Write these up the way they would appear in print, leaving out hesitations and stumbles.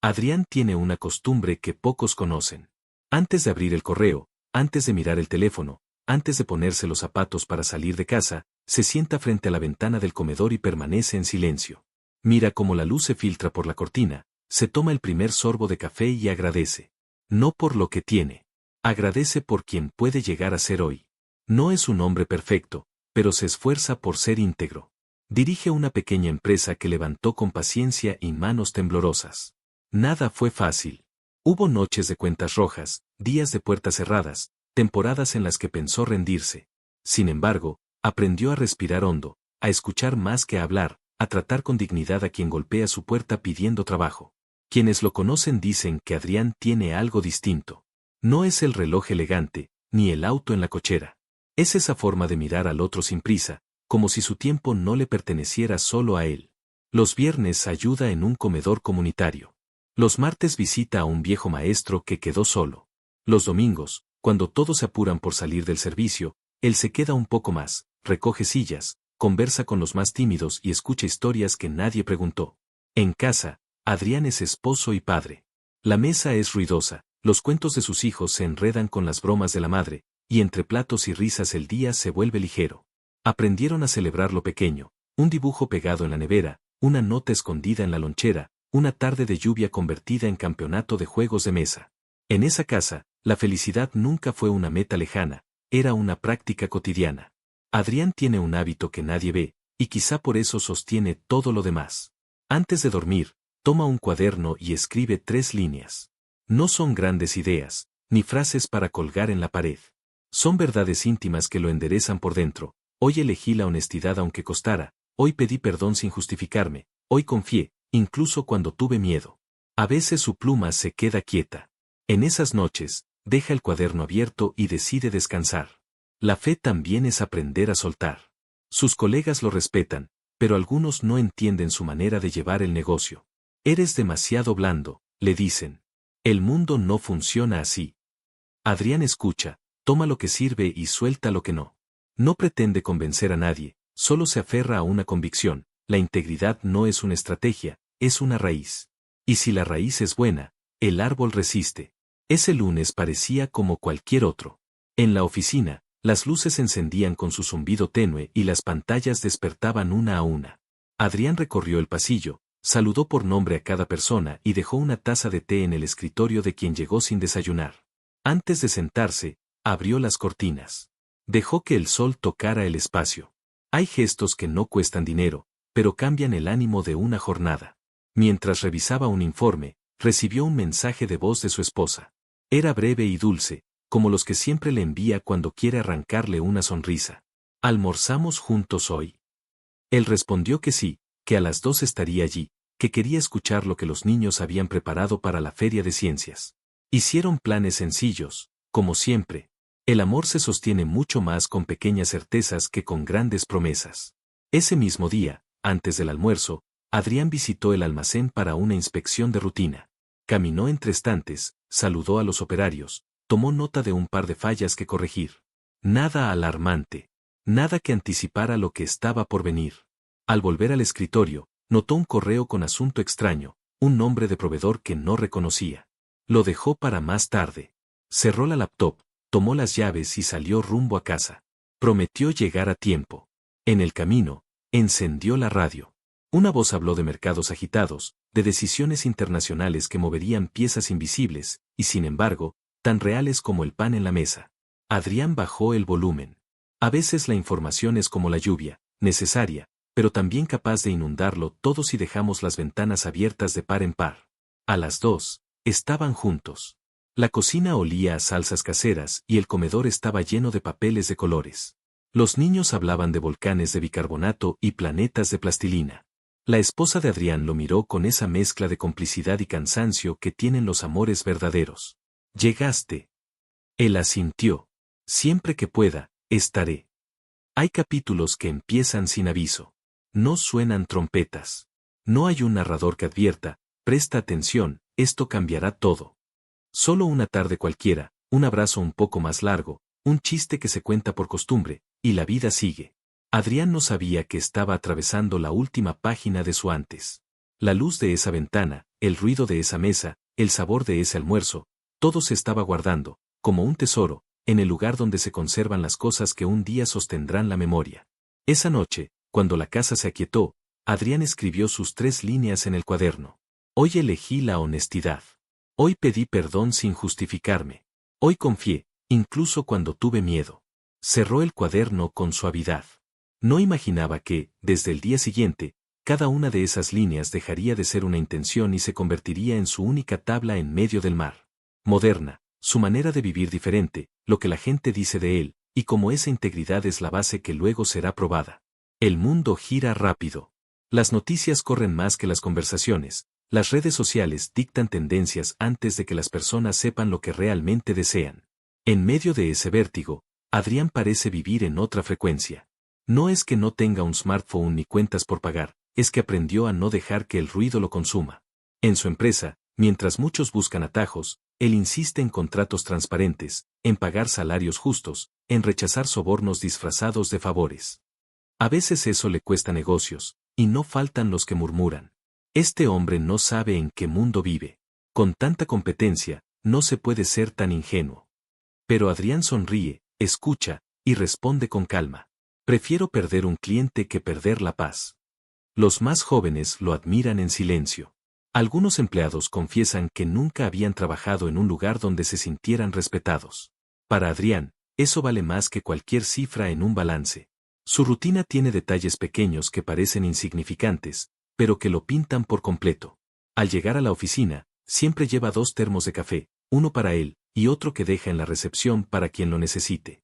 Adrián tiene una costumbre que pocos conocen. Antes de abrir el correo, antes de mirar el teléfono, antes de ponerse los zapatos para salir de casa, se sienta frente a la ventana del comedor y permanece en silencio. Mira cómo la luz se filtra por la cortina, se toma el primer sorbo de café y agradece. No por lo que tiene. Agradece por quien puede llegar a ser hoy. No es un hombre perfecto, pero se esfuerza por ser íntegro. Dirige una pequeña empresa que levantó con paciencia y manos temblorosas. Nada fue fácil. Hubo noches de cuentas rojas, días de puertas cerradas, temporadas en las que pensó rendirse. Sin embargo, aprendió a respirar hondo, a escuchar más que a hablar, a tratar con dignidad a quien golpea su puerta pidiendo trabajo. Quienes lo conocen dicen que Adrián tiene algo distinto. No es el reloj elegante, ni el auto en la cochera. Es esa forma de mirar al otro sin prisa, como si su tiempo no le perteneciera solo a él. Los viernes ayuda en un comedor comunitario. Los martes visita a un viejo maestro que quedó solo. Los domingos, cuando todos se apuran por salir del servicio, él se queda un poco más, recoge sillas, conversa con los más tímidos y escucha historias que nadie preguntó. En casa, Adrián es esposo y padre. La mesa es ruidosa, los cuentos de sus hijos se enredan con las bromas de la madre, y entre platos y risas el día se vuelve ligero. Aprendieron a celebrar lo pequeño, un dibujo pegado en la nevera, una nota escondida en la lonchera, una tarde de lluvia convertida en campeonato de juegos de mesa. En esa casa, la felicidad nunca fue una meta lejana, era una práctica cotidiana. Adrián tiene un hábito que nadie ve, y quizá por eso sostiene todo lo demás. Antes de dormir, toma un cuaderno y escribe 3 líneas. No son grandes ideas, ni frases para colgar en la pared. Son verdades íntimas que lo enderezan por dentro. Hoy elegí la honestidad aunque costara, hoy pedí perdón sin justificarme, hoy confié, incluso cuando tuve miedo. A veces su pluma se queda quieta. En esas noches, deja el cuaderno abierto y decide descansar. La fe también es aprender a soltar. Sus colegas lo respetan, pero algunos no entienden su manera de llevar el negocio. Eres demasiado blando, le dicen. El mundo no funciona así. Adrián escucha, toma lo que sirve y suelta lo que no. No pretende convencer a nadie, solo se aferra a una convicción: la integridad no es una estrategia, es una raíz. Y si la raíz es buena, el árbol resiste. Ese lunes parecía como cualquier otro. En la oficina, las luces se encendían con su zumbido tenue y las pantallas despertaban una a una. Adrián recorrió el pasillo, saludó por nombre a cada persona y dejó una taza de té en el escritorio de quien llegó sin desayunar. Antes de sentarse, abrió las cortinas. Dejó que el sol tocara el espacio. Hay gestos que no cuestan dinero, pero cambian el ánimo de una jornada. Mientras revisaba un informe, recibió un mensaje de voz de su esposa. Era breve y dulce, como los que siempre le envía cuando quiere arrancarle una sonrisa. ¿Almorzamos juntos hoy? Él respondió que sí, que a las 2 estaría allí, que quería escuchar lo que los niños habían preparado para la feria de ciencias. Hicieron planes sencillos, como siempre. El amor se sostiene mucho más con pequeñas certezas que con grandes promesas. Ese mismo día, antes del almuerzo, Adrián visitó el almacén para una inspección de rutina. Caminó entre estantes, saludó a los operarios, tomó nota de un par de fallas que corregir. Nada alarmante. Nada que anticipara lo que estaba por venir. Al volver al escritorio, notó un correo con asunto extraño, un nombre de proveedor que no reconocía. Lo dejó para más tarde. Cerró la laptop, tomó las llaves y salió rumbo a casa. Prometió llegar a tiempo. En el camino, encendió la radio. Una voz habló de mercados agitados, de decisiones internacionales que moverían piezas invisibles, y sin embargo, tan reales como el pan en la mesa. Adrián bajó el volumen. A veces la información es como la lluvia, necesaria, pero también capaz de inundarlo todo si dejamos las ventanas abiertas de par en par. A las 2, estaban juntos. La cocina olía a salsas caseras y el comedor estaba lleno de papeles de colores. Los niños hablaban de volcanes de bicarbonato y planetas de plastilina. La esposa de Adrián lo miró con esa mezcla de complicidad y cansancio que tienen los amores verdaderos. «Llegaste». Él asintió. «Siempre que pueda, estaré». Hay capítulos que empiezan sin aviso. No suenan trompetas. No hay un narrador que advierta: «Presta atención, esto cambiará todo». Solo una tarde cualquiera, un abrazo un poco más largo, un chiste que se cuenta por costumbre, y la vida sigue. Adrián no sabía que estaba atravesando la última página de su antes. La luz de esa ventana, el ruido de esa mesa, el sabor de ese almuerzo, todo se estaba guardando, como un tesoro, en el lugar donde se conservan las cosas que un día sostendrán la memoria. Esa noche, cuando la casa se aquietó, Adrián escribió sus 3 líneas en el cuaderno. Hoy elegí la honestidad. Hoy pedí perdón sin justificarme. Hoy confié, incluso cuando tuve miedo. Cerró el cuaderno con suavidad. No imaginaba que, desde el día siguiente, cada una de esas líneas dejaría de ser una intención y se convertiría en su única tabla en medio del mar. Moderna, su manera de vivir diferente, lo que la gente dice de él, y cómo esa integridad es la base que luego será probada. El mundo gira rápido. Las noticias corren más que las conversaciones, las redes sociales dictan tendencias antes de que las personas sepan lo que realmente desean. En medio de ese vértigo, Adrián parece vivir en otra frecuencia. No es que no tenga un smartphone ni cuentas por pagar, es que aprendió a no dejar que el ruido lo consuma. En su empresa, mientras muchos buscan atajos, él insiste en contratos transparentes, en pagar salarios justos, en rechazar sobornos disfrazados de favores. A veces eso le cuesta negocios, y no faltan los que murmuran. Este hombre no sabe en qué mundo vive. Con tanta competencia, no se puede ser tan ingenuo. Pero Adrián sonríe, escucha, y responde con calma. Prefiero perder un cliente que perder la paz. Los más jóvenes lo admiran en silencio. Algunos empleados confiesan que nunca habían trabajado en un lugar donde se sintieran respetados. Para Adrián, eso vale más que cualquier cifra en un balance. Su rutina tiene detalles pequeños que parecen insignificantes, pero que lo pintan por completo. Al llegar a la oficina, siempre lleva 2 termos de café, uno para él, y otro que deja en la recepción para quien lo necesite.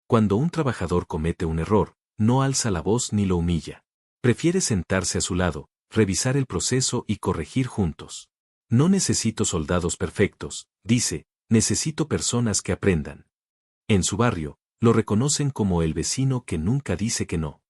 Cuando un trabajador comete un error, no alza la voz ni lo humilla. Prefiere sentarse a su lado, revisar el proceso y corregir juntos. No necesito soldados perfectos, dice, necesito personas que aprendan. En su barrio, lo reconocen como el vecino que nunca dice que no.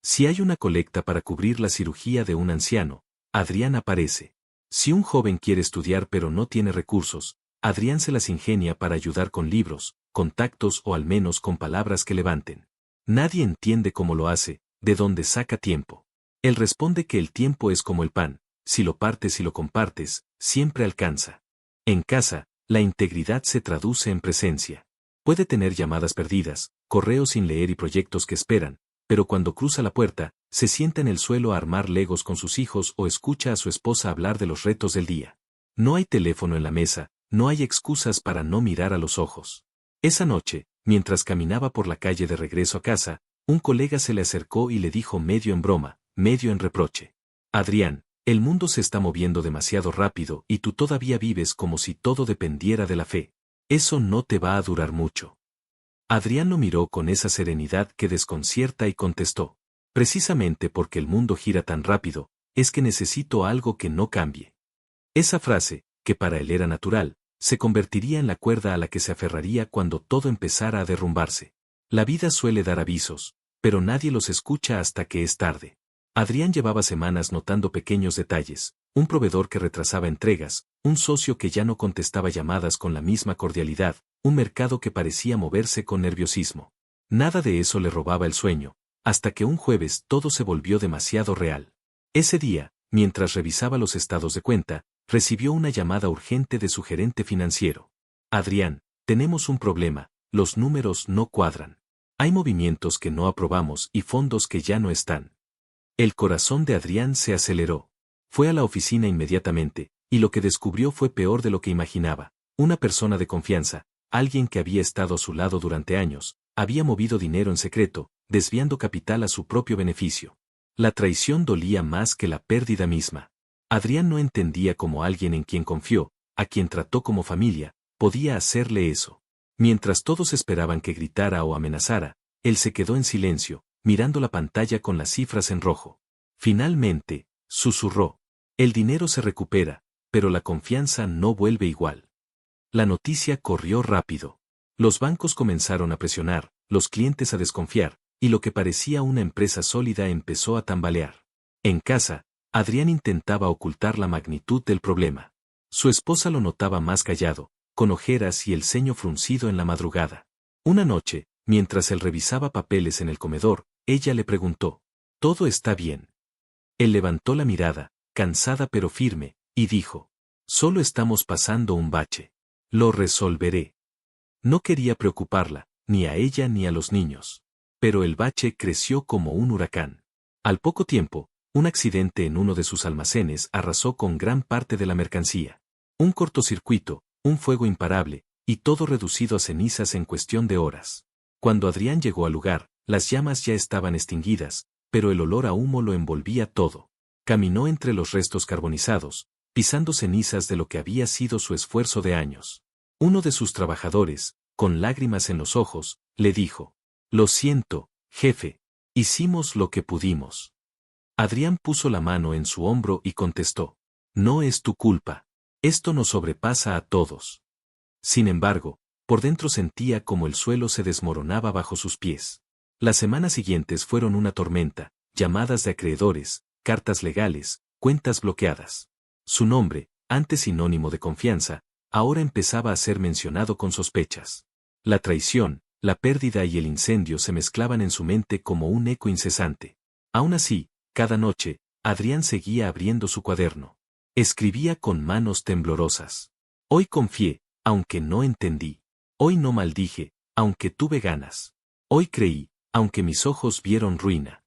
Si hay una colecta para cubrir la cirugía de un anciano, Adrián aparece. Si un joven quiere estudiar pero no tiene recursos, Adrián se las ingenia para ayudar con libros, contactos o al menos con palabras que levanten. Nadie entiende cómo lo hace, de dónde saca tiempo. Él responde que el tiempo es como el pan, si lo partes y lo compartes, siempre alcanza. En casa, la integridad se traduce en presencia. Puede tener llamadas perdidas, correos sin leer y proyectos que esperan, pero cuando cruza la puerta, se sienta en el suelo a armar legos con sus hijos o escucha a su esposa hablar de los retos del día. No hay teléfono en la mesa, no hay excusas para no mirar a los ojos. Esa noche, mientras caminaba por la calle de regreso a casa, un colega se le acercó y le dijo medio en broma, medio en reproche. Adrián, el mundo se está moviendo demasiado rápido y tú todavía vives como si todo dependiera de la fe. Eso no te va a durar mucho. Adrián lo miró con esa serenidad que desconcierta y contestó. Precisamente porque el mundo gira tan rápido, es que necesito algo que no cambie. Esa frase, que para él era natural, se convertiría en la cuerda a la que se aferraría cuando todo empezara a derrumbarse. La vida suele dar avisos, pero nadie los escucha hasta que es tarde. Adrián llevaba semanas notando pequeños detalles, un proveedor que retrasaba entregas, un socio que ya no contestaba llamadas con la misma cordialidad, un mercado que parecía moverse con nerviosismo. Nada de eso le robaba el sueño, hasta que un jueves todo se volvió demasiado real. Ese día, mientras revisaba los estados de cuenta, recibió una llamada urgente de su gerente financiero. Adrián, tenemos un problema, los números no cuadran. Hay movimientos que no aprobamos y fondos que ya no están. El corazón de Adrián se aceleró. Fue a la oficina inmediatamente, y lo que descubrió fue peor de lo que imaginaba. Una persona de confianza, alguien que había estado a su lado durante años, había movido dinero en secreto, desviando capital a su propio beneficio. La traición dolía más que la pérdida misma. Adrián no entendía cómo alguien en quien confió, a quien trató como familia, podía hacerle eso. Mientras todos esperaban que gritara o amenazara, él se quedó en silencio, mirando la pantalla con las cifras en rojo. Finalmente, susurró. El dinero se recupera, pero la confianza no vuelve igual. La noticia corrió rápido. Los bancos comenzaron a presionar, los clientes a desconfiar, y lo que parecía una empresa sólida empezó a tambalear. En casa, Adrián intentaba ocultar la magnitud del problema. Su esposa lo notaba más callado, con ojeras y el ceño fruncido en la madrugada. Una noche, mientras él revisaba papeles en el comedor, ella le preguntó, ¿todo está bien? Él levantó la mirada, cansada pero firme, y dijo: «Solo estamos pasando un bache. Lo resolveré». No quería preocuparla, ni a ella ni a los niños. Pero el bache creció como un huracán. Al poco tiempo, un accidente en uno de sus almacenes arrasó con gran parte de la mercancía. Un cortocircuito, un fuego imparable, y todo reducido a cenizas en cuestión de horas. Cuando Adrián llegó al lugar, las llamas ya estaban extinguidas, pero el olor a humo lo envolvía todo. Caminó entre los restos carbonizados, pisando cenizas de lo que había sido su esfuerzo de años. Uno de sus trabajadores, con lágrimas en los ojos, le dijo: «Lo siento, jefe, hicimos lo que pudimos». Adrián puso la mano en su hombro y contestó: «No es tu culpa. Esto nos sobrepasa a todos». Sin embargo, por dentro sentía como el suelo se desmoronaba bajo sus pies. Las semanas siguientes fueron una tormenta: llamadas de acreedores, cartas legales, cuentas bloqueadas. Su nombre, antes sinónimo de confianza, ahora empezaba a ser mencionado con sospechas. La traición, la pérdida y el incendio se mezclaban en su mente como un eco incesante. Aún así, cada noche, Adrián seguía abriendo su cuaderno. Escribía con manos temblorosas. «Hoy confié, aunque no entendí. Hoy no maldije, aunque tuve ganas. Hoy creí, aunque mis ojos vieron ruina».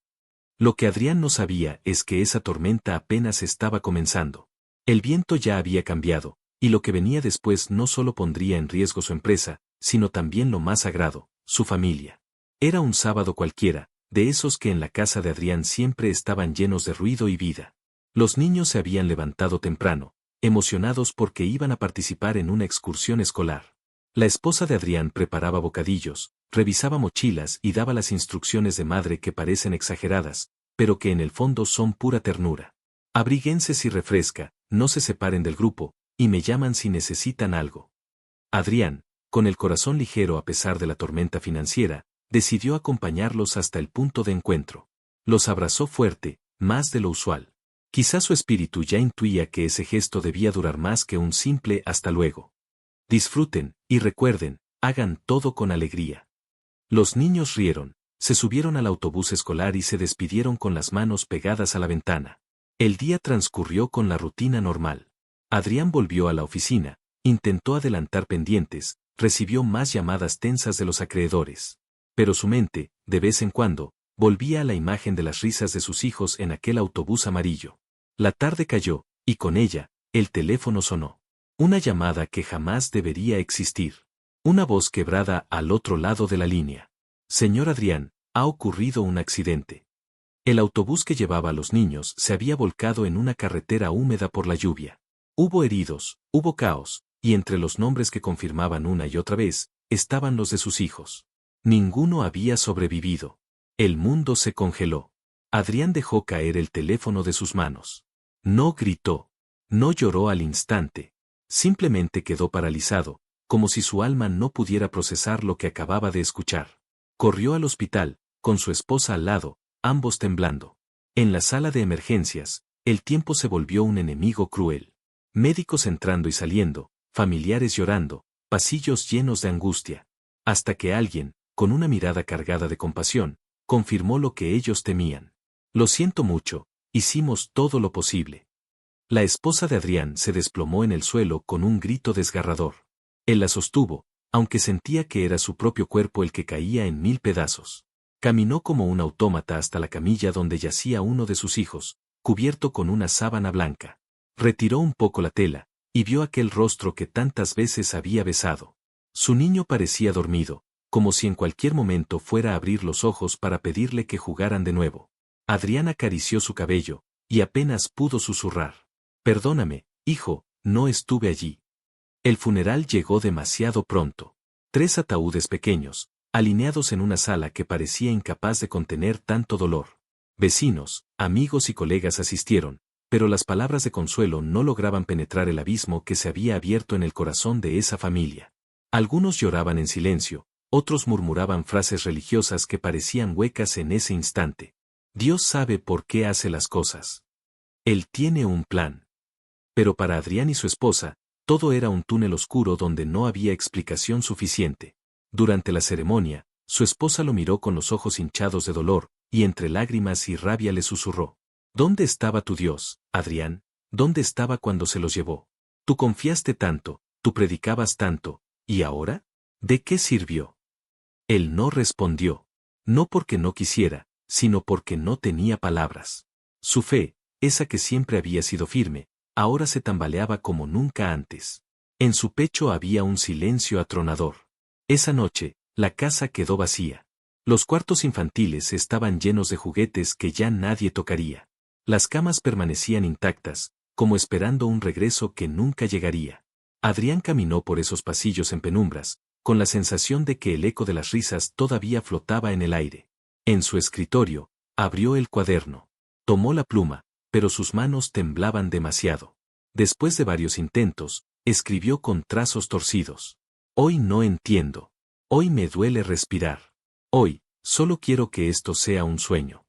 Lo que Adrián no sabía es que esa tormenta apenas estaba comenzando. El viento ya había cambiado, y lo que venía después no solo pondría en riesgo su empresa, sino también lo más sagrado, su familia. Era un sábado cualquiera, de esos que en la casa de Adrián siempre estaban llenos de ruido y vida. Los niños se habían levantado temprano, emocionados porque iban a participar en una excursión escolar. La esposa de Adrián preparaba bocadillos, revisaba mochilas y daba las instrucciones de madre que parecen exageradas, pero que en el fondo son pura ternura. «Abríguense si refresca, no se separen del grupo, y me llaman si necesitan algo». Adrián, con el corazón ligero a pesar de la tormenta financiera, decidió acompañarlos hasta el punto de encuentro. Los abrazó fuerte, más de lo usual. Quizá su espíritu ya intuía que ese gesto debía durar más que un simple «hasta luego». Disfruten, y recuerden, hagan todo con alegría. Los niños rieron, se subieron al autobús escolar y se despidieron con las manos pegadas a la ventana. El día transcurrió con la rutina normal. Adrián volvió a la oficina, intentó adelantar pendientes, recibió más llamadas tensas de los acreedores. Pero su mente, de vez en cuando, volvía a la imagen de las risas de sus hijos en aquel autobús amarillo. La tarde cayó, y con ella, el teléfono sonó. Una llamada que jamás debería existir. Una voz quebrada al otro lado de la línea. «Señor Adrián, ha ocurrido un accidente». El autobús que llevaba a los niños se había volcado en una carretera húmeda por la lluvia. Hubo heridos, hubo caos, y entre los nombres que confirmaban una y otra vez, estaban los de sus hijos. Ninguno había sobrevivido. El mundo se congeló. Adrián dejó caer el teléfono de sus manos. No gritó. No lloró al instante. Simplemente quedó paralizado, como si su alma no pudiera procesar lo que acababa de escuchar. Corrió al hospital, con su esposa al lado, ambos temblando. En la sala de emergencias, el tiempo se volvió un enemigo cruel. Médicos entrando y saliendo, familiares llorando, pasillos llenos de angustia. Hasta que alguien, con una mirada cargada de compasión, confirmó lo que ellos temían. «Lo siento mucho, hicimos todo lo posible». La esposa de Adrián se desplomó en el suelo con un grito desgarrador. Él la sostuvo, aunque sentía que era su propio cuerpo el que caía en 1000 pedazos. Caminó como un autómata hasta la camilla donde yacía uno de sus hijos, cubierto con una sábana blanca. Retiró un poco la tela, y vio aquel rostro que tantas veces había besado. Su niño parecía dormido, como si en cualquier momento fuera a abrir los ojos para pedirle que jugaran de nuevo. Adrián acarició su cabello, y apenas pudo susurrar: «Perdóname, hijo, no estuve allí». El funeral llegó demasiado pronto. 3 ataúdes pequeños, alineados en una sala que parecía incapaz de contener tanto dolor. Vecinos, amigos y colegas asistieron, pero las palabras de consuelo no lograban penetrar el abismo que se había abierto en el corazón de esa familia. Algunos lloraban en silencio, otros murmuraban frases religiosas que parecían huecas en ese instante. Dios sabe por qué hace las cosas. Él tiene un plan. Pero para Adrián y su esposa, todo era un túnel oscuro donde no había explicación suficiente. Durante la ceremonia, su esposa lo miró con los ojos hinchados de dolor, y entre lágrimas y rabia le susurró: ¿Dónde estaba tu Dios, Adrián? ¿Dónde estaba cuando se los llevó? Tú confiaste tanto, tú predicabas tanto, ¿y ahora? ¿De qué sirvió? Él no respondió. No porque no quisiera, sino porque no tenía palabras. Su fe, esa que siempre había sido firme, ahora se tambaleaba como nunca antes. En su pecho había un silencio atronador. Esa noche, la casa quedó vacía. Los cuartos infantiles estaban llenos de juguetes que ya nadie tocaría. Las camas permanecían intactas, como esperando un regreso que nunca llegaría. Adrián caminó por esos pasillos en penumbras, con la sensación de que el eco de las risas todavía flotaba en el aire. En su escritorio, abrió el cuaderno. Tomó la pluma, pero sus manos temblaban demasiado. Después de varios intentos, escribió con trazos torcidos. Hoy no entiendo. Hoy me duele respirar. Hoy, solo quiero que esto sea un sueño.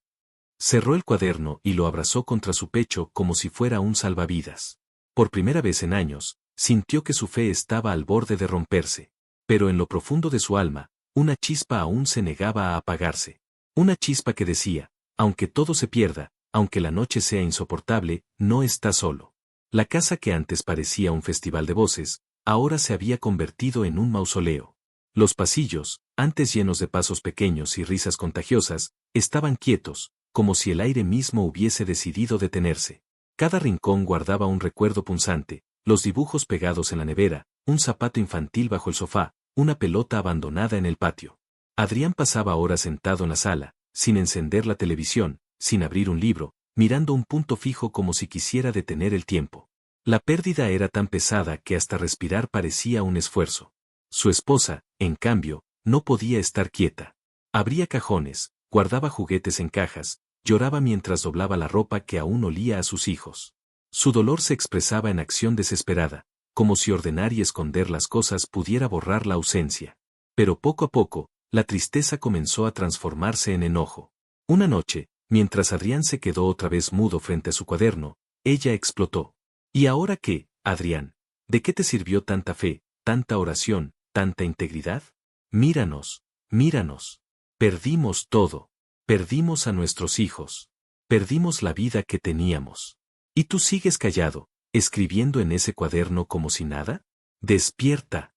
Cerró el cuaderno y lo abrazó contra su pecho como si fuera un salvavidas. Por primera vez en años, sintió que su fe estaba al borde de romperse. Pero en lo profundo de su alma, una chispa aún se negaba a apagarse. Una chispa que decía, aunque todo se pierda, aunque la noche sea insoportable, no está solo. La casa que antes parecía un festival de voces, ahora se había convertido en un mausoleo. Los pasillos, antes llenos de pasos pequeños y risas contagiosas, estaban quietos, como si el aire mismo hubiese decidido detenerse. Cada rincón guardaba un recuerdo punzante, los dibujos pegados en la nevera, un zapato infantil bajo el sofá, una pelota abandonada en el patio. Adrián pasaba horas sentado en la sala, sin encender la televisión, sin abrir un libro, mirando un punto fijo como si quisiera detener el tiempo. La pérdida era tan pesada que hasta respirar parecía un esfuerzo. Su esposa, en cambio, no podía estar quieta. Abría cajones, guardaba juguetes en cajas, lloraba mientras doblaba la ropa que aún olía a sus hijos. Su dolor se expresaba en acción desesperada, como si ordenar y esconder las cosas pudiera borrar la ausencia. Pero poco a poco, la tristeza comenzó a transformarse en enojo. Una noche, mientras Adrián se quedó otra vez mudo frente a su cuaderno, ella explotó. ¿Y ahora qué, Adrián? ¿De qué te sirvió tanta fe, tanta oración, tanta integridad? Míranos, míranos. Perdimos todo. Perdimos a nuestros hijos. Perdimos la vida que teníamos. ¿Y tú sigues callado, escribiendo en ese cuaderno como si nada? ¡Despierta!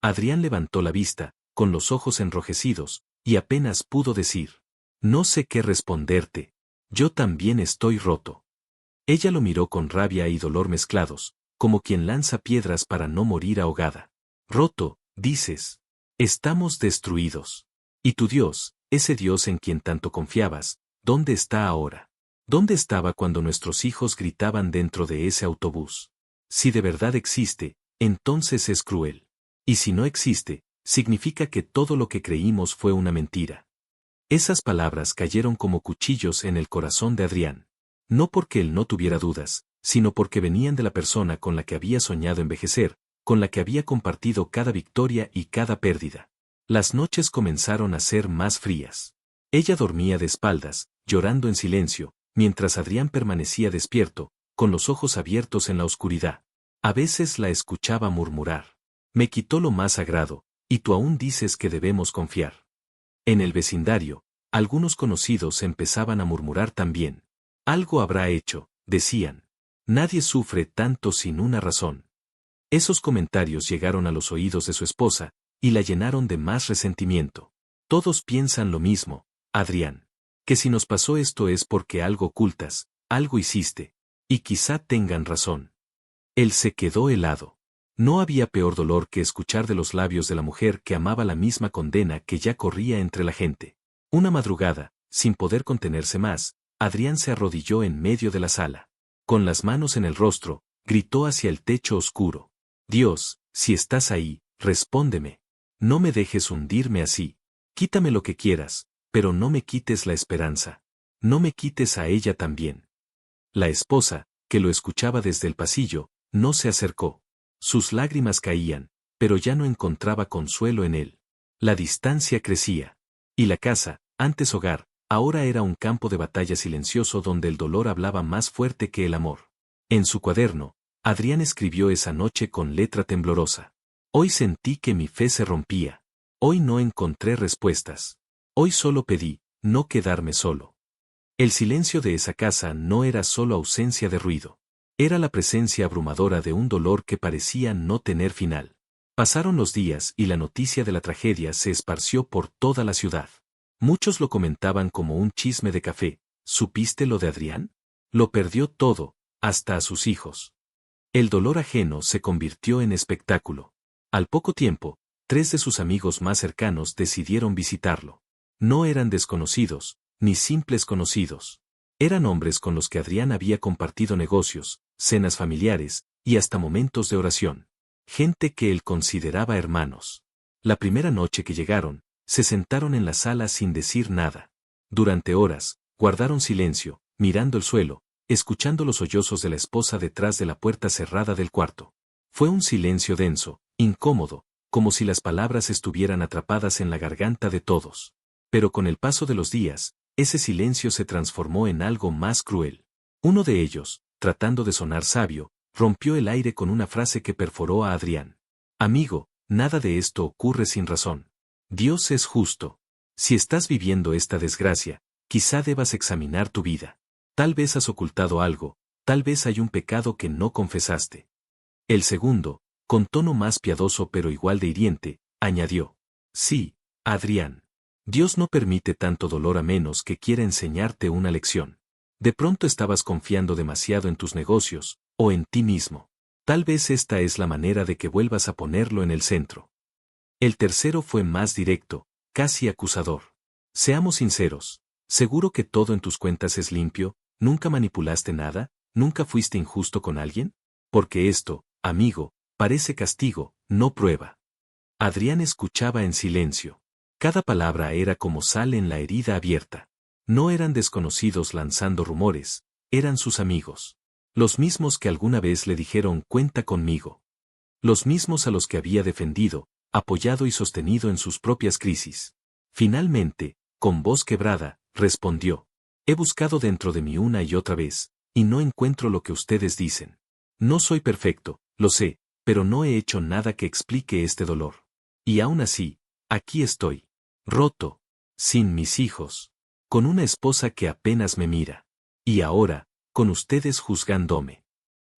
Adrián levantó la vista, con los ojos enrojecidos, y apenas pudo decir. No sé qué responderte. Yo también estoy roto. Ella lo miró con rabia y dolor mezclados, como quien lanza piedras para no morir ahogada. Roto, dices. Estamos destruidos. ¿Y tu Dios, ese Dios en quien tanto confiabas, dónde está ahora? ¿Dónde estaba cuando nuestros hijos gritaban dentro de ese autobús? Si de verdad existe, entonces es cruel. Y si no existe, significa que todo lo que creímos fue una mentira. Esas palabras cayeron como cuchillos en el corazón de Adrián. No porque él no tuviera dudas, sino porque venían de la persona con la que había soñado envejecer, con la que había compartido cada victoria y cada pérdida. Las noches comenzaron a ser más frías. Ella dormía de espaldas, llorando en silencio, mientras Adrián permanecía despierto, con los ojos abiertos en la oscuridad. A veces la escuchaba murmurar. Me quitó lo más sagrado, y tú aún dices que debemos confiar. En el vecindario, algunos conocidos empezaban a murmurar también. Algo habrá hecho, decían. Nadie sufre tanto sin una razón. Esos comentarios llegaron a los oídos de su esposa, y la llenaron de más resentimiento. Todos piensan lo mismo, Adrián. Que si nos pasó esto es porque algo ocultas, algo hiciste. Y quizá tengan razón. Él se quedó helado. No había peor dolor que escuchar de los labios de la mujer que amaba la misma condena que ya corría entre la gente. Una madrugada, sin poder contenerse más, Adrián se arrodilló en medio de la sala. Con las manos en el rostro, gritó hacia el techo oscuro. Dios, si estás ahí, respóndeme. No me dejes hundirme así. Quítame lo que quieras, pero no me quites la esperanza. No me quites a ella también. La esposa, que lo escuchaba desde el pasillo, no se acercó. Sus lágrimas caían, pero ya no encontraba consuelo en él. La distancia crecía. Y la casa, antes hogar, ahora era un campo de batalla silencioso donde el dolor hablaba más fuerte que el amor. En su cuaderno, Adrián escribió esa noche con letra temblorosa. Hoy sentí que mi fe se rompía. Hoy no encontré respuestas. Hoy solo pedí, no quedarme solo. El silencio de esa casa no era solo ausencia de ruido. Era la presencia abrumadora de un dolor que parecía no tener final. Pasaron los días y la noticia de la tragedia se esparció por toda la ciudad. Muchos lo comentaban como un chisme de café. ¿Supiste lo de Adrián? Lo perdió todo, hasta a sus hijos. El dolor ajeno se convirtió en espectáculo. Al poco tiempo, 3 de sus amigos más cercanos decidieron visitarlo. No eran desconocidos, ni simples conocidos. Eran hombres con los que Adrián había compartido negocios, cenas familiares, y hasta momentos de oración. Gente que él consideraba hermanos. La primera noche que llegaron, se sentaron en la sala sin decir nada. Durante horas, guardaron silencio, mirando el suelo, escuchando los sollozos de la esposa detrás de la puerta cerrada del cuarto. Fue un silencio denso, incómodo, como si las palabras estuvieran atrapadas en la garganta de todos. Pero con el paso de los días, ese silencio se transformó en algo más cruel. Uno de ellos, tratando de sonar sabio, rompió el aire con una frase que perforó a Adrián. Amigo, nada de esto ocurre sin razón. Dios es justo. Si estás viviendo esta desgracia, quizá debas examinar tu vida. Tal vez has ocultado algo, tal vez hay un pecado que no confesaste. El segundo, con tono más piadoso pero igual de hiriente, añadió. Sí, Adrián. Dios no permite tanto dolor a menos que quiera enseñarte una lección. De pronto estabas confiando demasiado en tus negocios, o en ti mismo. Tal vez esta es la manera de que vuelvas a ponerlo en el centro. El tercero fue más directo, casi acusador. Seamos sinceros. ¿Seguro que todo en tus cuentas es limpio? ¿Nunca manipulaste nada? ¿Nunca fuiste injusto con alguien? Porque esto, amigo, parece castigo, no prueba. Adrián escuchaba en silencio. Cada palabra era como sal en la herida abierta. No eran desconocidos lanzando rumores, eran sus amigos. Los mismos que alguna vez le dijeron cuenta conmigo. Los mismos a los que había defendido, apoyado y sostenido en sus propias crisis. Finalmente, con voz quebrada, respondió. He buscado dentro de mí una y otra vez, y no encuentro lo que ustedes dicen. No soy perfecto, lo sé, pero no he hecho nada que explique este dolor. Y aún así, aquí estoy. Roto. Sin mis hijos. Con una esposa que apenas me mira. Y ahora, con ustedes juzgándome.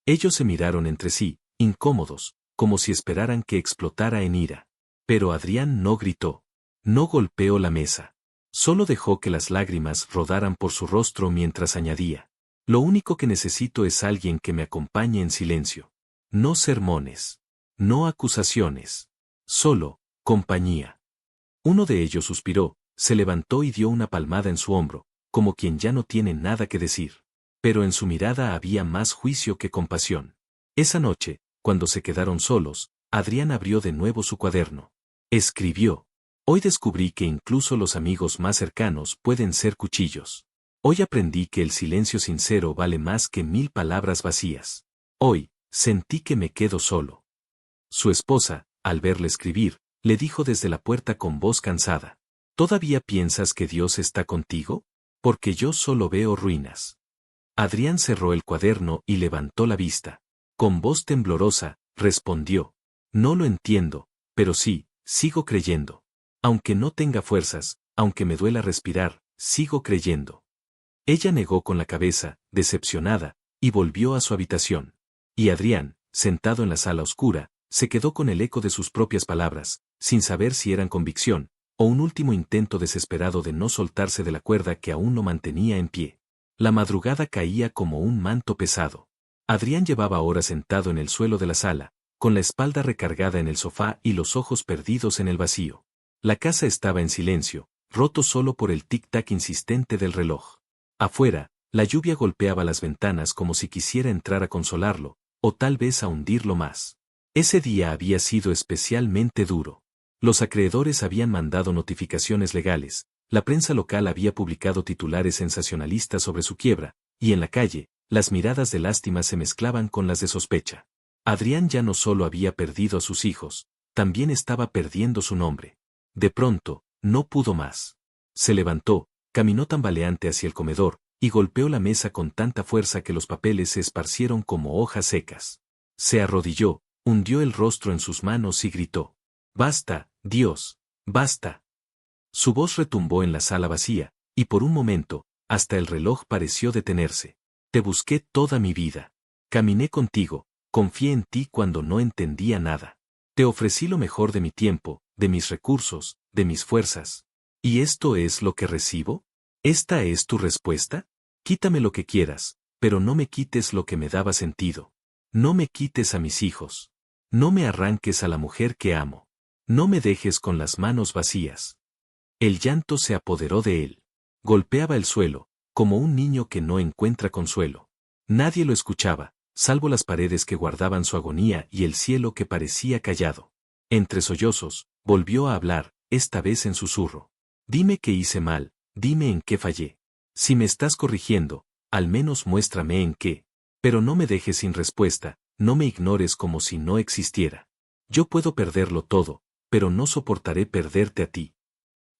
Ellos se miraron entre sí, incómodos, como si esperaran que explotara en ira. Pero Adrián no gritó. No golpeó la mesa. Solo dejó que las lágrimas rodaran por su rostro mientras añadía. Lo único que necesito es alguien que me acompañe en silencio. No sermones. No acusaciones. Solo, compañía. Uno de ellos suspiró, se levantó y dio una palmada en su hombro, como quien ya no tiene nada que decir. Pero en su mirada había más juicio que compasión. Esa noche, cuando se quedaron solos, Adrián abrió de nuevo su cuaderno. Escribió. Hoy descubrí que incluso los amigos más cercanos pueden ser cuchillos. Hoy aprendí que el silencio sincero vale más que 1000 palabras vacías. Hoy, sentí que me quedo solo. Su esposa, al verle escribir, le dijo desde la puerta con voz cansada. ¿Todavía piensas que Dios está contigo? Porque yo solo veo ruinas. Adrián cerró el cuaderno y levantó la vista. Con voz temblorosa, respondió. No lo entiendo, pero sí, sigo creyendo. Aunque no tenga fuerzas, aunque me duela respirar, sigo creyendo. Ella negó con la cabeza, decepcionada, y volvió a su habitación. Y Adrián, sentado en la sala oscura, se quedó con el eco de sus propias palabras, sin saber si eran convicción, o un último intento desesperado de no soltarse de la cuerda que aún lo mantenía en pie. La madrugada caía como un manto pesado. Adrián llevaba horas sentado en el suelo de la sala, con la espalda recargada en el sofá y los ojos perdidos en el vacío. La casa estaba en silencio, roto solo por el tic-tac insistente del reloj. Afuera, la lluvia golpeaba las ventanas como si quisiera entrar a consolarlo, o tal vez a hundirlo más. Ese día había sido especialmente duro. Los acreedores habían mandado notificaciones legales, la prensa local había publicado titulares sensacionalistas sobre su quiebra, y en la calle, las miradas de lástima se mezclaban con las de sospecha. Adrián ya no solo había perdido a sus hijos, también estaba perdiendo su nombre. De pronto, no pudo más. Se levantó, caminó tambaleante hacia el comedor, y golpeó la mesa con tanta fuerza que los papeles se esparcieron como hojas secas. Se arrodilló, hundió el rostro en sus manos y gritó. ¡Basta, Dios! ¡Basta! Su voz retumbó en la sala vacía, y por un momento, hasta el reloj pareció detenerse. Te busqué toda mi vida. Caminé contigo, confié en ti cuando no entendía nada. Te ofrecí lo mejor de mi tiempo, de mis recursos, de mis fuerzas. ¿Y esto es lo que recibo? ¿Esta es tu respuesta? Quítame lo que quieras, pero no me quites lo que me daba sentido. No me quites a mis hijos. No me arranques a la mujer que amo. No me dejes con las manos vacías. El llanto se apoderó de él. Golpeaba el suelo, como un niño que no encuentra consuelo. Nadie lo escuchaba, salvo las paredes que guardaban su agonía y el cielo que parecía callado. Entre sollozos, volvió a hablar, esta vez en susurro. Dime qué hice mal, dime en qué fallé. Si me estás corrigiendo, al menos muéstrame en qué. Pero no me dejes sin respuesta, no me ignores como si no existiera. Yo puedo perderlo todo, pero no soportaré perderte a ti.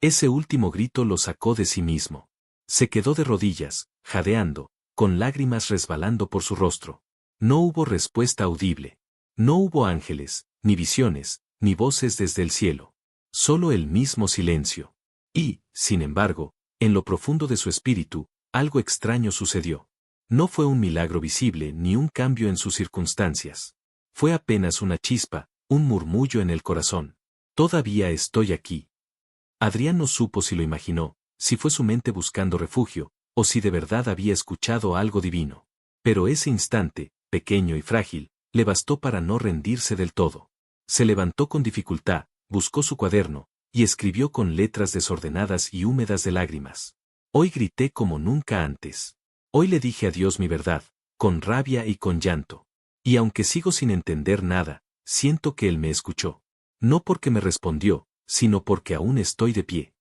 Ese último grito lo sacó de sí mismo. Se quedó de rodillas, jadeando, con lágrimas resbalando por su rostro. No hubo respuesta audible. No hubo ángeles, ni visiones, ni voces desde el cielo. Solo el mismo silencio. Y, sin embargo, en lo profundo de su espíritu, algo extraño sucedió. No fue un milagro visible ni un cambio en sus circunstancias. Fue apenas una chispa, un murmullo en el corazón. Todavía estoy aquí. Adrián no supo si lo imaginó, si fue su mente buscando refugio, o si de verdad había escuchado algo divino. Pero ese instante, pequeño y frágil, le bastó para no rendirse del todo. Se levantó con dificultad, buscó su cuaderno, y escribió con letras desordenadas y húmedas de lágrimas. Hoy grité como nunca antes. Hoy le dije a Dios mi verdad, con rabia y con llanto. Y aunque sigo sin entender nada, siento que Él me escuchó. No porque me respondió, sino porque aún estoy de pie.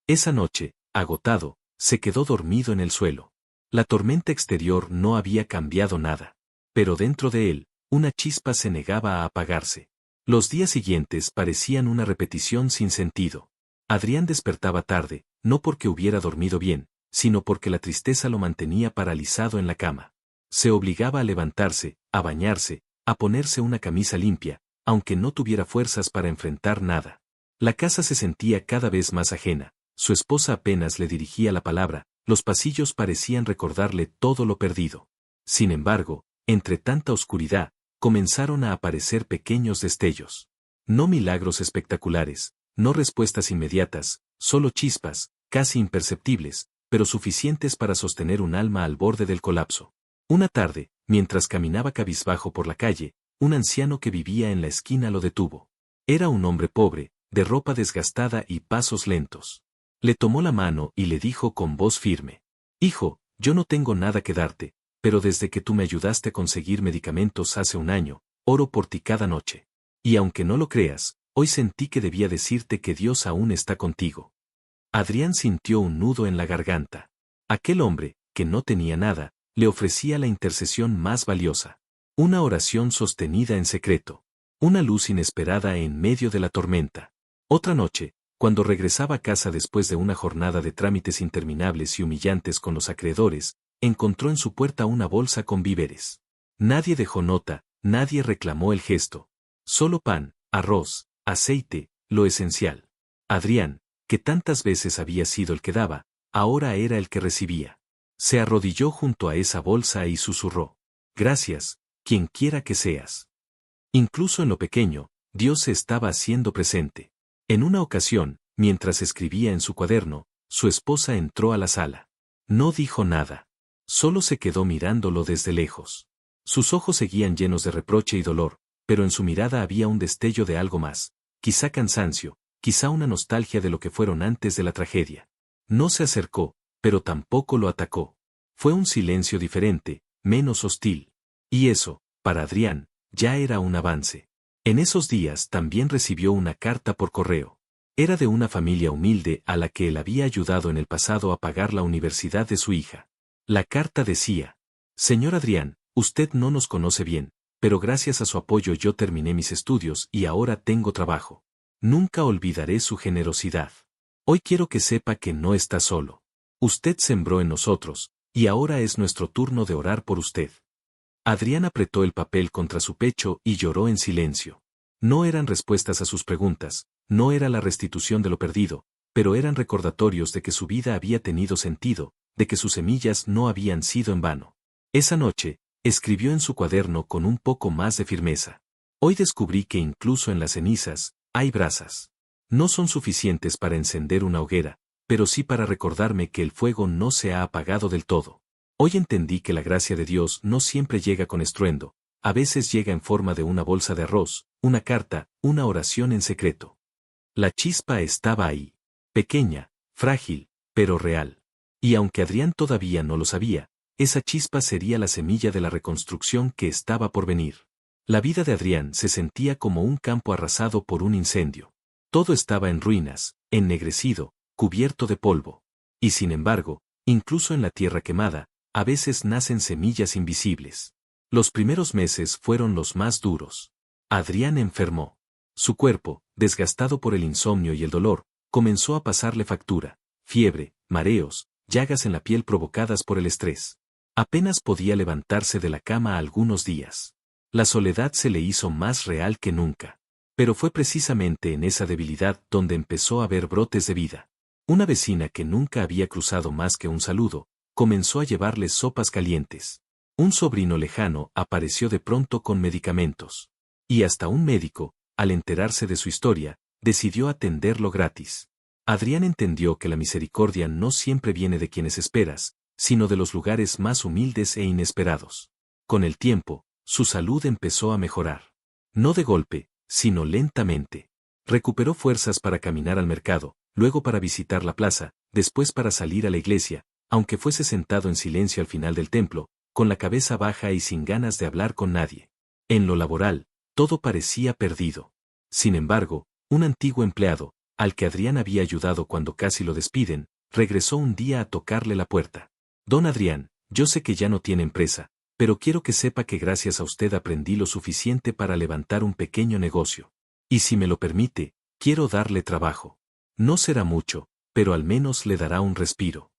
Esa noche, agotado, se quedó dormido en el suelo. La tormenta exterior no había cambiado nada. Pero dentro de él, una chispa se negaba a apagarse. Los días siguientes parecían una repetición sin sentido. Adrián despertaba tarde, no porque hubiera dormido bien, sino porque la tristeza lo mantenía paralizado en la cama. Se obligaba a levantarse, a bañarse, a ponerse una camisa limpia, aunque no tuviera fuerzas para enfrentar nada. La casa se sentía cada vez más ajena, su esposa apenas le dirigía la palabra, los pasillos parecían recordarle todo lo perdido. Sin embargo, entre tanta oscuridad, comenzaron a aparecer pequeños destellos. No milagros espectaculares, no respuestas inmediatas, solo chispas, casi imperceptibles, pero suficientes para sostener un alma al borde del colapso. Una tarde, mientras caminaba cabizbajo por la calle, un anciano que vivía en la esquina lo detuvo. Era un hombre pobre, de ropa desgastada y pasos lentos. Le tomó la mano y le dijo con voz firme: «Hijo, yo no tengo nada que darte, pero desde que tú me ayudaste a conseguir medicamentos hace un año, oro por ti cada noche. Y aunque no lo creas, hoy sentí que debía decirte que Dios aún está contigo». Adrián sintió un nudo en la garganta. Aquel hombre, que no tenía nada, le ofrecía la intercesión más valiosa. Una oración sostenida en secreto. Una luz inesperada en medio de la tormenta. Otra noche, cuando regresaba a casa después de una jornada de trámites interminables y humillantes con los acreedores, encontró en su puerta una bolsa con víveres. Nadie dejó nota, nadie reclamó el gesto. Solo pan, arroz, aceite, lo esencial. Adrián, que tantas veces había sido el que daba, ahora era el que recibía. Se arrodilló junto a esa bolsa y susurró: «Gracias, quien quiera que seas». Incluso en lo pequeño, Dios se estaba haciendo presente. En una ocasión, mientras escribía en su cuaderno, su esposa entró a la sala. No dijo nada. Solo se quedó mirándolo desde lejos. Sus ojos seguían llenos de reproche y dolor, pero en su mirada había un destello de algo más, quizá cansancio, quizá una nostalgia de lo que fueron antes de la tragedia. No se acercó, pero tampoco lo atacó. Fue un silencio diferente, menos hostil. Y eso, para Adrián, ya era un avance. En esos días también recibió una carta por correo. Era de una familia humilde a la que él había ayudado en el pasado a pagar la universidad de su hija. La carta decía: «Señor Adrián, usted no nos conoce bien, pero gracias a su apoyo yo terminé mis estudios y ahora tengo trabajo. Nunca olvidaré su generosidad. Hoy quiero que sepa que no está solo. Usted sembró en nosotros, y ahora es nuestro turno de orar por usted». Adrián apretó el papel contra su pecho y lloró en silencio. No eran respuestas a sus preguntas, no era la restitución de lo perdido, pero eran recordatorios de que su vida había tenido sentido, de que sus semillas no habían sido en vano. Esa noche, escribió en su cuaderno con un poco más de firmeza. Hoy descubrí que incluso en las cenizas, hay brasas. No son suficientes para encender una hoguera, pero sí para recordarme que el fuego no se ha apagado del todo. Hoy entendí que la gracia de Dios no siempre llega con estruendo, a veces llega en forma de una bolsa de arroz, una carta, una oración en secreto. La chispa estaba ahí. Pequeña, frágil, pero real. Y aunque Adrián todavía no lo sabía, esa chispa sería la semilla de la reconstrucción que estaba por venir. La vida de Adrián se sentía como un campo arrasado por un incendio. Todo estaba en ruinas, ennegrecido, cubierto de polvo. Y sin embargo, incluso en la tierra quemada, a veces nacen semillas invisibles. Los primeros meses fueron los más duros. Adrián enfermó. Su cuerpo, desgastado por el insomnio y el dolor, comenzó a pasarle factura, fiebre, mareos, llagas en la piel provocadas por el estrés. Apenas podía levantarse de la cama algunos días. La soledad se le hizo más real que nunca. Pero fue precisamente en esa debilidad donde empezó a ver brotes de vida. Una vecina que nunca había cruzado más que un saludo, comenzó a llevarle sopas calientes. Un sobrino lejano apareció de pronto con medicamentos. Y hasta un médico, al enterarse de su historia, decidió atenderlo gratis. Adrián entendió que la misericordia no siempre viene de quienes esperas, sino de los lugares más humildes e inesperados. Con el tiempo, su salud empezó a mejorar. No de golpe, sino lentamente. Recuperó fuerzas para caminar al mercado, luego para visitar la plaza, después para salir a la iglesia, aunque fuese sentado en silencio al final del templo, con la cabeza baja y sin ganas de hablar con nadie. En lo laboral, todo parecía perdido. Sin embargo, un antiguo empleado, al que Adrián había ayudado cuando casi lo despiden, regresó un día a tocarle la puerta. Don Adrián, yo sé que ya no tiene empresa, pero quiero que sepa que gracias a usted aprendí lo suficiente para levantar un pequeño negocio. Y si me lo permite, quiero darle trabajo. No será mucho, pero al menos le dará un respiro.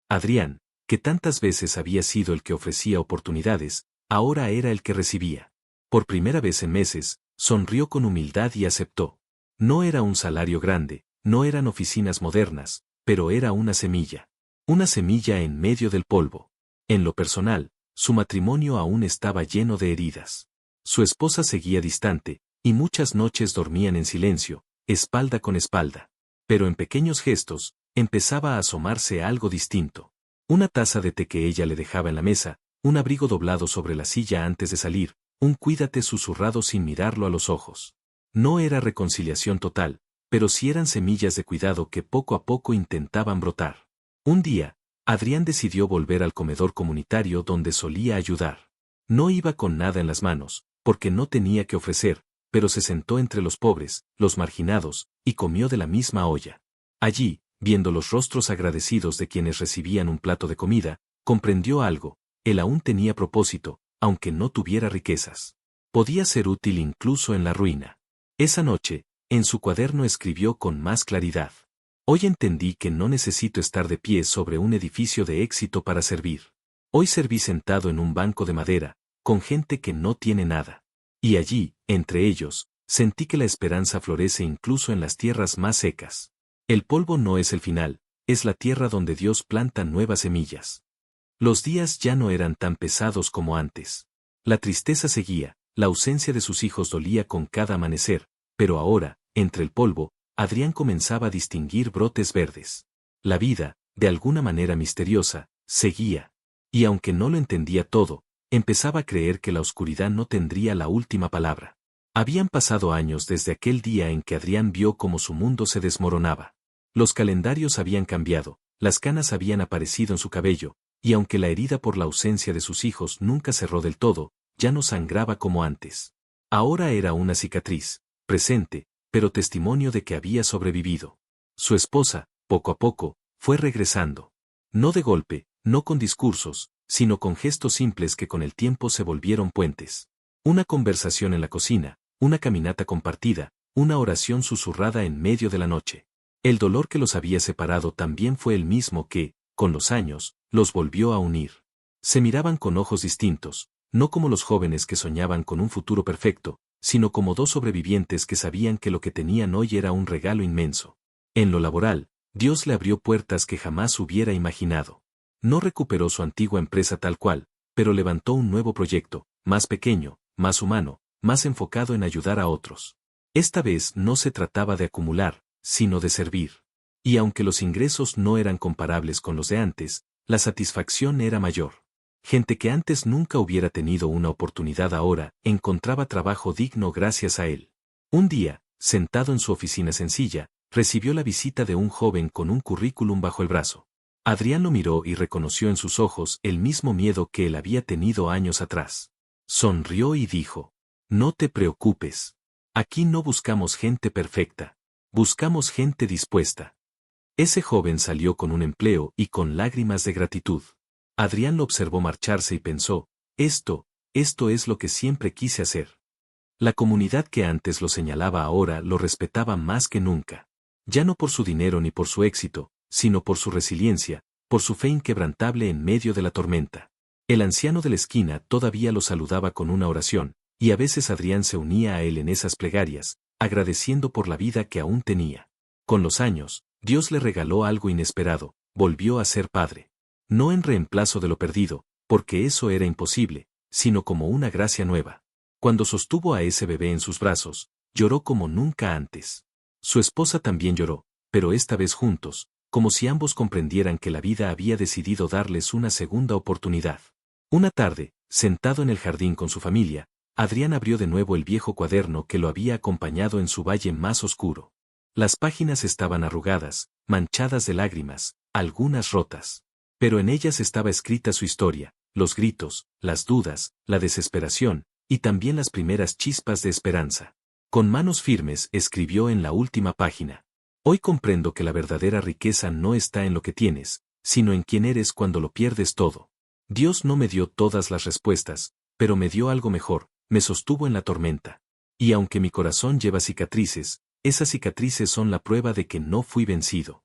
Adrián, que tantas veces había sido el que ofrecía oportunidades, ahora era el que recibía. Por primera vez en meses, sonrió con humildad y aceptó. No era un salario grande, no eran oficinas modernas, pero era una semilla. Una semilla en medio del polvo. En lo personal, su matrimonio aún estaba lleno de heridas. Su esposa seguía distante, y muchas noches dormían en silencio, espalda con espalda. Pero en pequeños gestos, empezaba a asomarse algo distinto. Una taza de té que ella le dejaba en la mesa, un abrigo doblado sobre la silla antes de salir, un cuídate susurrado sin mirarlo a los ojos. No era reconciliación total, pero sí eran semillas de cuidado que poco a poco intentaban brotar. Un día, Adrián decidió volver al comedor comunitario donde solía ayudar. No iba con nada en las manos, porque no tenía que ofrecer, pero se sentó entre los pobres, los marginados, y comió de la misma olla. Allí, viendo los rostros agradecidos de quienes recibían un plato de comida, comprendió algo: él aún tenía propósito, aunque no tuviera riquezas. Podía ser útil incluso en la ruina. Esa noche, en su cuaderno escribió con más claridad: hoy entendí que no necesito estar de pie sobre un edificio de éxito para servir. Hoy serví sentado en un banco de madera, con gente que no tiene nada. Y allí, entre ellos, sentí que la esperanza florece incluso en las tierras más secas. El polvo no es el final, es la tierra donde Dios planta nuevas semillas. Los días ya no eran tan pesados como antes. La tristeza seguía, la ausencia de sus hijos dolía con cada amanecer, pero ahora, entre el polvo, Adrián comenzaba a distinguir brotes verdes. La vida, de alguna manera misteriosa, seguía. Y aunque no lo entendía todo, empezaba a creer que la oscuridad no tendría la última palabra. Habían pasado años desde aquel día en que Adrián vio cómo su mundo se desmoronaba. Los calendarios habían cambiado, las canas habían aparecido en su cabello, y aunque la herida por la ausencia de sus hijos nunca cerró del todo, ya no sangraba como antes. Ahora era una cicatriz, presente, pero testimonio de que había sobrevivido. Su esposa, poco a poco, fue regresando. No de golpe, no con discursos, sino con gestos simples que con el tiempo se volvieron puentes. Una conversación en la cocina, una caminata compartida, una oración susurrada en medio de la noche. El dolor que los había separado también fue el mismo que, con los años, los volvió a unir. Se miraban con ojos distintos, no como los jóvenes que soñaban con un futuro perfecto, sino como dos sobrevivientes que sabían que lo que tenían hoy era un regalo inmenso. En lo laboral, Dios le abrió puertas que jamás hubiera imaginado. No recuperó su antigua empresa tal cual, pero levantó un nuevo proyecto, más pequeño, más humano, más enfocado en ayudar a otros. Esta vez no se trataba de acumular, sino de servir. Y aunque los ingresos no eran comparables con los de antes, la satisfacción era mayor. Gente que antes nunca hubiera tenido una oportunidad ahora encontraba trabajo digno gracias a él. Un día, sentado en su oficina sencilla, recibió la visita de un joven con un currículum bajo el brazo. Adrián lo miró y reconoció en sus ojos el mismo miedo que él había tenido años atrás. Sonrió y dijo: «No te preocupes. Aquí no buscamos gente perfecta. Buscamos gente dispuesta». Ese joven salió con un empleo y con lágrimas de gratitud. Adrián lo observó marcharse y pensó: esto es lo que siempre quise hacer. La comunidad que antes lo señalaba ahora lo respetaba más que nunca. Ya no por su dinero ni por su éxito, sino por su resiliencia, por su fe inquebrantable en medio de la tormenta. El anciano de la esquina todavía lo saludaba con una oración, y a veces Adrián se unía a él en esas plegarias, agradeciendo por la vida que aún tenía. Con los años, Dios le regaló algo inesperado: volvió a ser padre. No en reemplazo de lo perdido, porque eso era imposible, sino como una gracia nueva. Cuando sostuvo a ese bebé en sus brazos, lloró como nunca antes. Su esposa también lloró, pero esta vez juntos, como si ambos comprendieran que la vida había decidido darles una segunda oportunidad. Una tarde, sentado en el jardín con su familia, Adrián abrió de nuevo el viejo cuaderno que lo había acompañado en su valle más oscuro. Las páginas estaban arrugadas, manchadas de lágrimas, algunas rotas. Pero en ellas estaba escrita su historia, los gritos, las dudas, la desesperación, y también las primeras chispas de esperanza. Con manos firmes escribió en la última página: «Hoy comprendo que la verdadera riqueza no está en lo que tienes, sino en quién eres cuando lo pierdes todo. Dios no me dio todas las respuestas, pero me dio algo mejor, me sostuvo en la tormenta. Y aunque mi corazón lleva cicatrices, esas cicatrices son la prueba de que no fui vencido».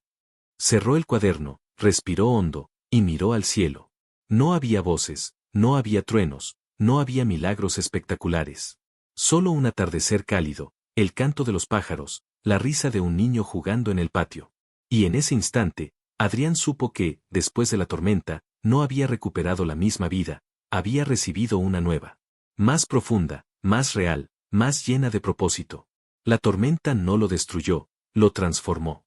Cerró el cuaderno, respiró hondo, y miró al cielo. No había voces, no había truenos, no había milagros espectaculares. Solo un atardecer cálido, el canto de los pájaros, la risa de un niño jugando en el patio. Y en ese instante, Adrián supo que, después de la tormenta, no había recuperado la misma vida, había recibido una nueva. Más profunda, más real, más llena de propósito. La tormenta no lo destruyó, lo transformó.